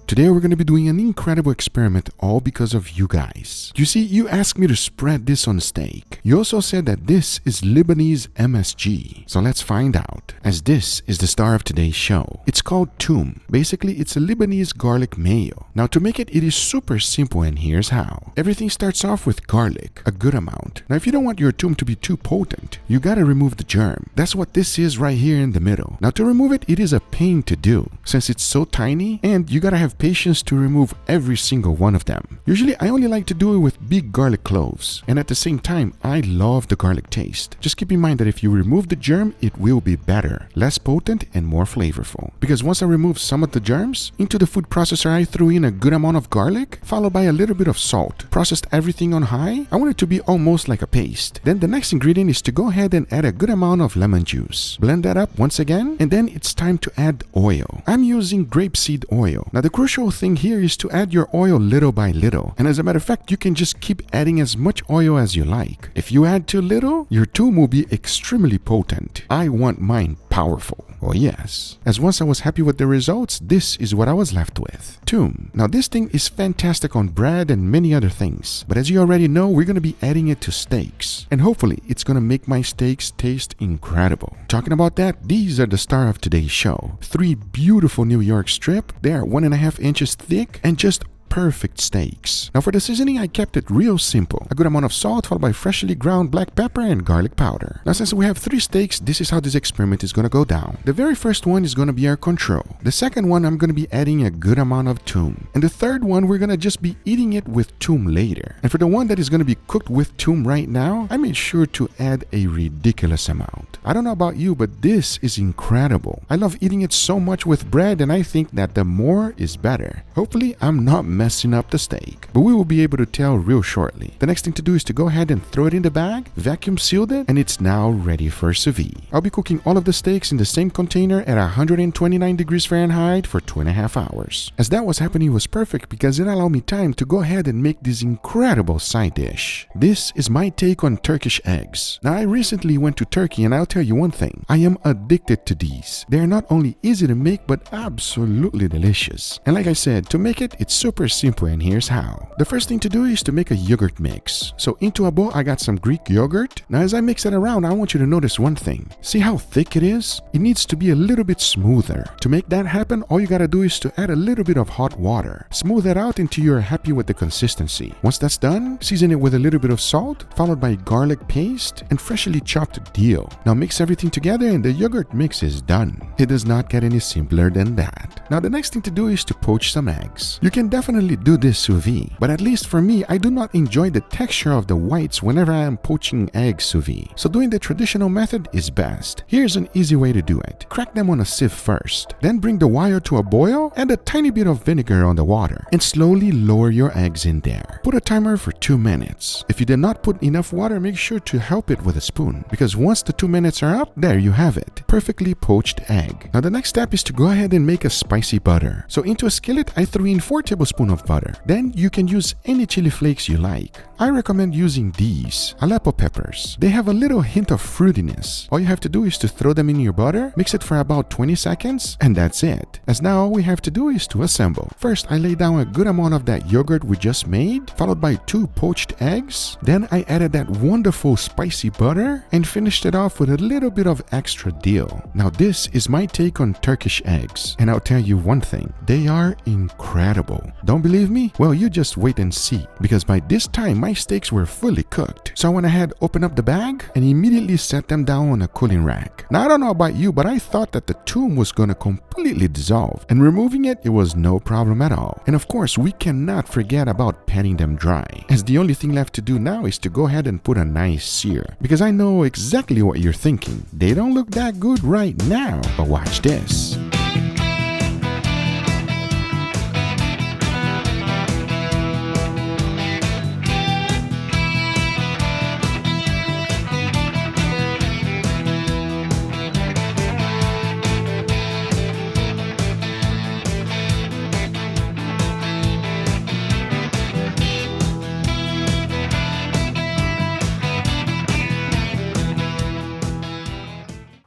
Today we're going to be doing an incredible experiment all because of you guys. You see, you asked me to spread this on steak. You also said that this is Lebanese MSG. So let's find out, as this is the star of today's show. It's called toum. Basically, it's a Lebanese garlic mayo. Now to make it, it is super simple, and here's how. Everything starts off with garlic, a good amount. Now if you don't want your toum to be too potent, you gotta remove the germ. That's what this is right here in the middle. Now to remove it, it is a pain to do since it's so tiny, and you gotta have patience to remove every single one of them. Usually I only like to do it with big garlic cloves, and at the same time I love the garlic taste. Just keep in mind that if you remove the germ, it will be better, less potent and more flavorful. Because once I removed some of the germs, into the food processor I threw in a good amount of garlic, followed by a little bit of salt. Processed everything on high. I want it to be almost like a paste. Then the next ingredient is to go ahead and add a good amount of lemon juice. Blend that up once again, and then it's time to add oil. I'm using grapeseed oil. Now the crucial thing here is to add your oil little by little, and as a matter of fact, you can just keep adding as much oil as you like. If you add too little, your toum will be extremely potent. I want mine powerful. Oh yes. As once I was happy with the results, this is what I was left with. Toum. Now this thing is fantastic on bread and many other things, but as you already know, we're going to be adding it to steaks, and hopefully it's going to make my steaks taste incredible. Talking about that, these are the star of today's show. 3 beautiful New York strip. They are 1.5 inches thick and just perfect steaks. Now for the seasoning, I kept it real simple. A good amount of salt followed by freshly ground black pepper and garlic powder. Now since we have 3 steaks, this is how this experiment is going to go down. The very first one is going to be our control. The second one, I'm going to be adding a good amount of toum. And the third one, we're going to just be eating it with toum later. And for the one that is going to be cooked with toum right now, I made sure to add a ridiculous amount. I don't know about you, but this is incredible. I love eating it so much with bread, and I think that the more is better. Hopefully I'm not messing up the steak, but we will be able to tell real shortly. The next thing to do is to go ahead and throw it in the bag, vacuum sealed it, and it's now ready for sous vide. I'll be cooking all of the steaks in the same container at 129 degrees Fahrenheit for 2.5 hours. As that was happening, it was perfect because it allowed me time to go ahead and make this incredible side dish. This is my take on Turkish eggs. Now I recently went to Turkey, and I'll tell you one thing, I am addicted to these. They are not only easy to make but absolutely delicious. And like I said, to make it, it's super simple, and here's how. The first thing to do is to make a yogurt mix. So into a bowl I got some Greek yogurt. Now as I mix it around, I want you to notice one thing. See how thick it is? It needs to be a little bit smoother. To make that happen, all you gotta do is to add a little bit of hot water. Smooth it out until you're happy with the consistency. Once that's done, season it with a little bit of salt, followed by garlic paste and freshly chopped dill. Now mix everything together and the yogurt mix is done. It does not get any simpler than that. Now the next thing to do is to poach some eggs. You can definitely do this sous vide, but at least for me, I do not enjoy the texture of the whites whenever I am poaching eggs sous vide. So doing the traditional method is best. Here's an easy way to do it. Crack them on a sieve first, then bring the wire to a boil, add a tiny bit of vinegar on the water, and slowly lower your eggs in there. Put a timer for 2 minutes. If you did not put enough water, make sure to help it with a spoon, because once the 2 minutes are up, there you have it. Perfectly poached egg. Now the next step is to go ahead and make a spicy butter. So into a skillet, I threw in 4 tablespoons of butter. Then you can use any chili flakes you like. I recommend using these Aleppo peppers. They have a little hint of fruitiness. All you have to do is to throw them in your butter, mix it for about 20 seconds, and that's it. As now all we have to do is to assemble. First, I lay down a good amount of that yogurt we just made, followed by 2 poached eggs. Then I added that wonderful spicy butter and finished it off with a little bit of extra dill. Now this is my take on Turkish eggs, and I'll tell you one thing, they are incredible. Don't believe me? Well, you just wait and see, because by this time my steaks were fully cooked. So I went ahead, opened up the bag, and immediately set them down on a cooling rack. Now I don't know about you, but I thought that the toum was gonna completely dissolve, and removing it, it was no problem at all. And of course, we cannot forget about patting them dry, as the only thing left to do now is to go ahead and put a nice sear, because I know exactly what you're thinking. They don't look that good right now, but watch this.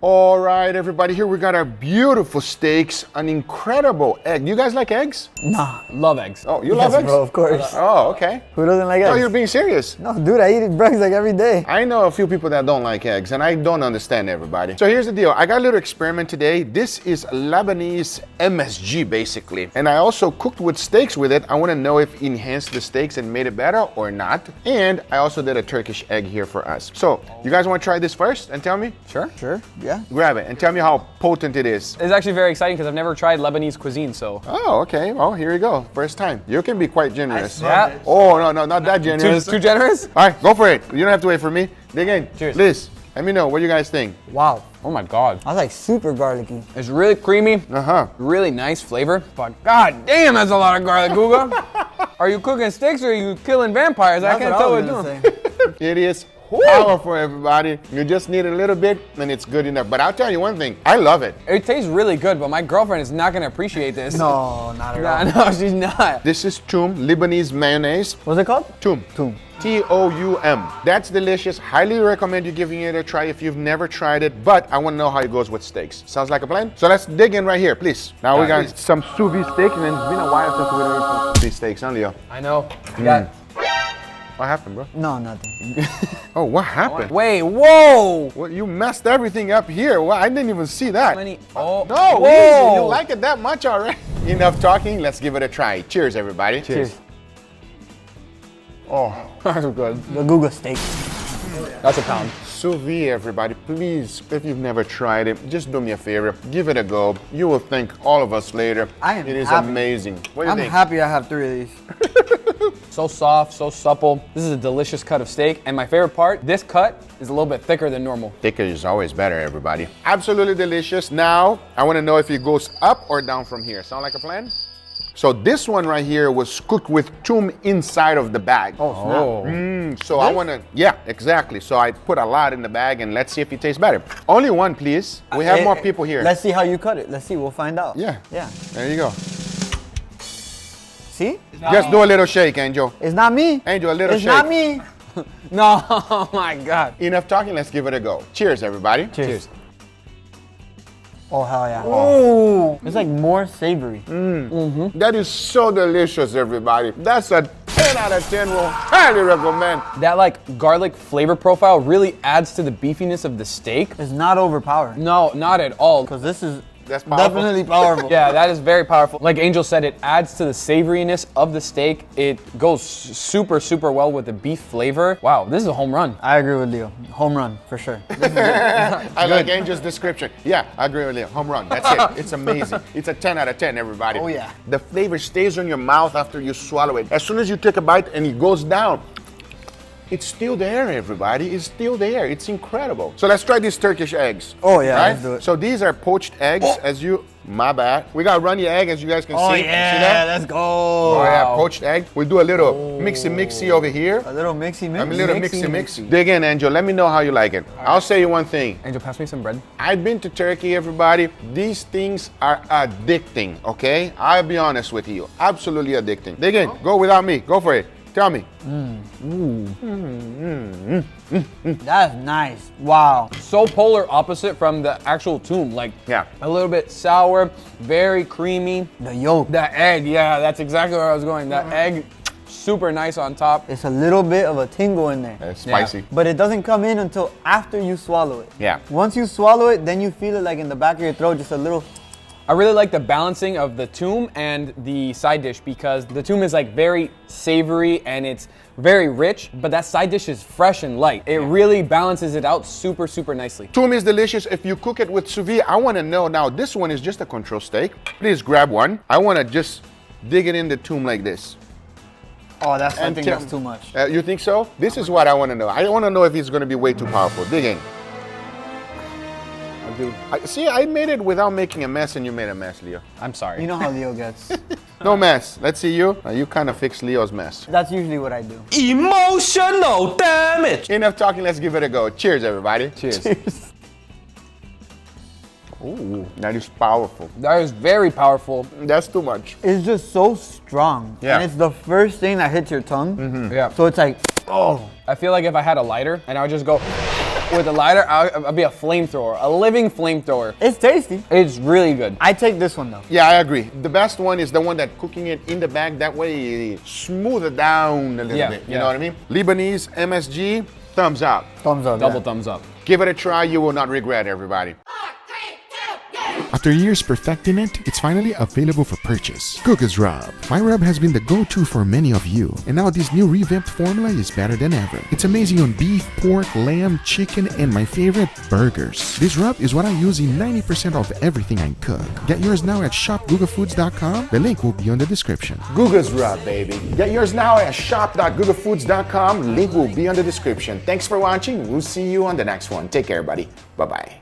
All right, everybody, here we got our beautiful steaks, an incredible egg. You guys like eggs? Nah, love eggs. Oh, you love eggs? Bro, of course. Oh, okay. Who doesn't like Oh, eggs? you're being serious. No, dude, I eat breakfast like every day. I know a few people that don't like eggs, and I don't understand everybody. So here's the deal. I got a little experiment today. This is Lebanese MSG, basically. And I also cooked with steaks with it. I want to know if it enhanced the steaks and made it better or not. And I also did a Turkish egg here for us. So you guys want to try this first and tell me? Sure. Sure, yeah. Grab it and tell me how potent it is. It's actually very exciting because I've never tried Lebanese cuisine, so. Oh, okay. Well, here you go. First time. You can be quite generous. Yeah. Oh, no, not that generous. Too generous? All right, go for it. You don't have to wait for me. Dig in. Cheers. Liz, let me know what you guys think. Wow. Oh my God. I was like super garlicky. It's really creamy, Uh-huh. really nice flavor, but God damn, that's a lot of garlic, Guga. Are you cooking steaks or are you killing vampires? I can't tell what you're doing. It is powerful, everybody. You just need a little bit and it's good enough. But I'll tell you one thing, I love it. It tastes really good, but my girlfriend is not gonna appreciate this. No, not at all. No, she's not. This is toum, Lebanese mayonnaise. What's it called? Toum. Toum. T-O-U-M. That's delicious. Highly recommend you giving it a try if you've never tried it, but I want to know how it goes with steaks. Sounds like a plan? So let's dig in right here, please. Now we got some sous vide steak, and it's been a while since we ate these steaks, huh, Leo? I know. Yeah. What happened, bro? No, nothing. Oh, what happened? Wait, whoa! Well, you messed everything up here. Well, I didn't even see that. Oh, No, whoa. easy. You like it that much already? Enough talking. Let's give it a try. Cheers, everybody. Cheers. Oh, That's good. The Google steak. That's a pound. sous vide, everybody. Please, if you've never tried it, just do me a favor. Give it a go. You will thank all of us later. I am It is happy. amazing. What do you I'm think? happy I have 3 of these. So soft, so supple. This is a delicious cut of steak. And my favorite part, this cut is a little bit thicker than normal. Thicker is always better, everybody. Absolutely delicious. Now, I want to know if it goes up or down from here. Sound like a plan? So this one right here was cooked with toum inside of the bag. Oh, snap. So I want to, yeah, exactly. So I put a lot in the bag and let's see if it tastes better. Only one, please. We have more people here. Let's see how you cut it. Let's see. We'll find out. Yeah. Yeah. There you go. See? Just do a little shake, Angel. It's not me. Angel, a little It's shake. not me. No, oh my God. Enough talking, let's give it a go. Cheers, everybody. Cheers. Oh, hell yeah. Ooh. It's like more savory. That is so delicious, everybody. That's a 10 out of 10. Will highly recommend. That like garlic flavor profile really adds to the beefiness of the steak. It's not overpowering. No, not at all. Because this is That's powerful. definitely powerful. Yeah, that is very powerful. Like Angel said, it adds to the savoriness of the steak. It goes super, super well with the beef flavor. Wow, this is a home run. I agree with Leo. Home run, for sure. I like Angel's description. Yeah, I agree with you. Home run. That's it. It's amazing. It's a 10 out of 10, everybody. Oh, yeah. The flavor stays on your mouth after you swallow it. As soon as you take a bite and it goes down, it's still there, everybody. It's still there. It's incredible. So let's try these Turkish eggs. Oh, yeah, let's do it. So these are poached eggs, as you, my bad. We got runny egg, as you guys can Oh, see. yeah. See that? Let's go. Oh, yeah, Wow. poached egg. We do a little mixy over here. A little mixy mix. A little mixy. Dig in, Angel. Let me know how you like it. I'll say you one thing. Angel, pass me some bread. I've been to Turkey, everybody. These things are addicting, okay? I'll be honest with you. Absolutely addicting. Dig in. Go without me. Go for it. Tell me. That's nice. Wow. So polar opposite from the actual toum. Like, Yeah. a little bit sour, very creamy. The yolk. The egg, yeah, that's exactly where I was going. The egg, super nice on top. It's a little bit of a tingle in there. It's spicy. But it doesn't come in until after you swallow it. Yeah. Once you swallow it, then you feel it like in the back of your throat, just a little. I really like the balancing of the toum and the side dish because the toum is like very savory and it's very rich, but that side dish is fresh and light. It really balances it out super, super nicely. Toum is delicious. If you cook it with sous vide, I want to know now. This one is just a control steak. Please grab one. I want to just dig it in the toum like this. Oh, I think tell- that's too much. You think so? This is what I want to know. I want to know if it's going to be way too powerful. Dig in. See, I made it without making a mess, and you made a mess, Leo. I'm sorry. You know how Leo gets. No mess. Let's see you. You kind of fixed Leo's mess. That's usually what I do. Emotional damage. Enough talking. Let's give it a go. Cheers, everybody. Cheers. Ooh, that is powerful. That is very powerful. That's too much. It's just so strong. Yeah. And it's the first thing that hits your tongue. Yeah. So it's like, oh. I feel like if I had a lighter and I would just go With a lighter, I'll be a flamethrower, a living flamethrower. It's tasty. It's really good. I take this one though. Yeah, I agree. The best one is the one that cooking it in the bag. That way you smooth it down a little bit. You know what I mean? Lebanese MSG, thumbs up. Thumbs up. Double yeah. thumbs up. Give it a try. You will not regret, everybody. After years perfecting it, it's finally available for purchase. Guga's Rub. My rub has been the go-to for many of you, and now this new revamped formula is better than ever. It's amazing on beef, pork, lamb, chicken, and my favorite, burgers. This rub is what I use in 90% of everything I cook. Get yours now at shopgugafoods.com. The link will be on the description. Guga's Rub, baby. Get yours now at shop.gugafoods.com. Link will be on the description. Thanks for watching. We'll see you on the next one. Take care, buddy. Bye-bye.